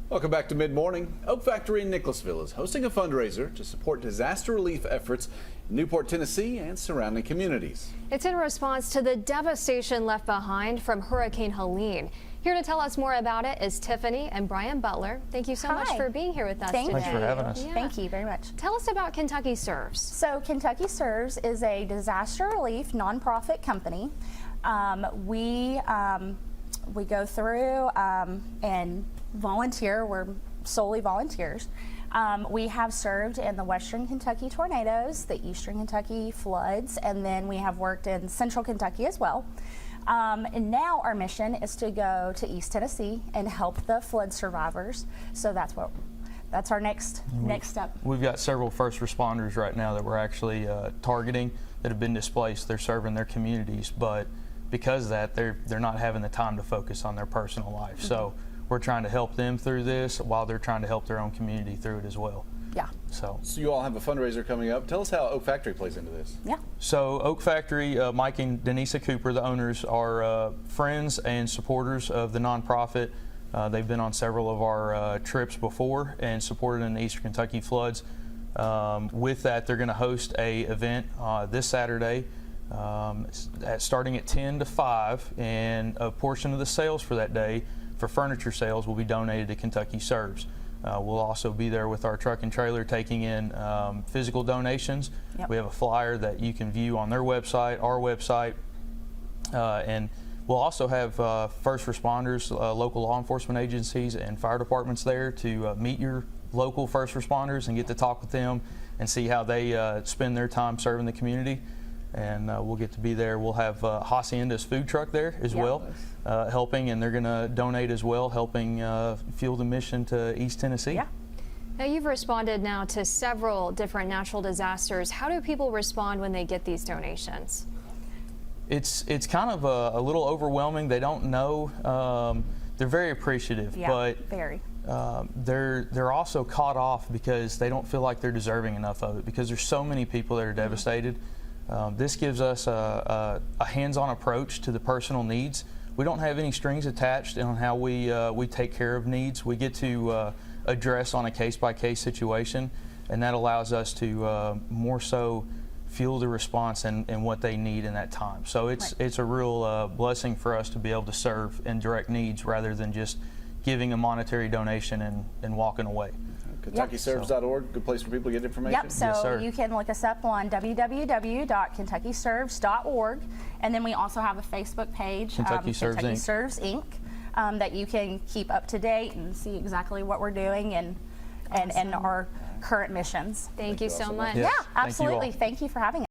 Welcome back to Mid Morning. Oak Factory in Nicholasville is hosting a fundraiser to support disaster relief efforts in Newport, Tennessee and surrounding communities. It's in response to the devastation left behind from Hurricane Helene. Here to tell us more about it is Tiffany and Brian Butler. Thank you so much for being here with us today. Thanks for having us. Yeah. Thank you very much. Tell us about Kentucky Serves. So Kentucky Serves is a disaster relief nonprofit company. We go through and volunteer. We're solely volunteers. We have served in the Western Kentucky tornadoes, the Eastern Kentucky floods, and then we have worked in Central Kentucky as well. And now our mission is to go to East Tennessee and help the flood survivors. So that's our next step. We've got several first responders right now that we're actually targeting that have been displaced. They're serving their communities, but because of that, they're not having the time to focus on their personal life. So we're trying to help them through this while they're trying to help their own community through it as well. Yeah. So you all have a fundraiser coming up. Tell us how Oak Factory plays into this. Yeah. So Oak Factory, Mike and Denisa Cooper, the owners, are friends and supporters of the nonprofit. They've been on several of our trips before and supported in the Eastern Kentucky floods. With that, they're going to host a event this Saturday starting at 10 to 5, and a portion of the sales for that day for furniture sales will be donated to Kentucky Serves. We'll also be there with our truck and trailer taking in physical donations. Yep. We have a flyer that you can view on their website, our website, and we'll also have first responders, local law enforcement agencies and fire departments there to meet your local first responders and get to talk with them and see how they spend their time serving the community. And we'll get to be there. We'll have Hacienda's food truck there as well, helping, and they're going to donate as well, helping fuel the mission to East Tennessee. Yeah. Now you've responded now to several different natural disasters. How do people respond when they get these donations? It's kind of a little overwhelming. They don't know. They're very appreciative, but very. They're also caught off because they don't feel like they're deserving enough of it, because there's so many people that are devastated. This gives us a hands-on approach to the personal needs. We don't have any strings attached on how we take care of needs. We get to address on a case-by-case situation, and that allows us to more so fuel the response and what they need in that time. So it's a real blessing for us to be able to serve and direct needs rather than just giving a monetary donation and walking away. KentuckyServes.org, good place for people to get information. Yep, so yes, you can look us up on www.KentuckyServes.org, and then we also have a Facebook page, Kentucky Serves Inc., that you can keep up to date and see exactly what we're doing and our current missions. Thank you so much. Yes, Yeah, absolutely. Thank you for having us.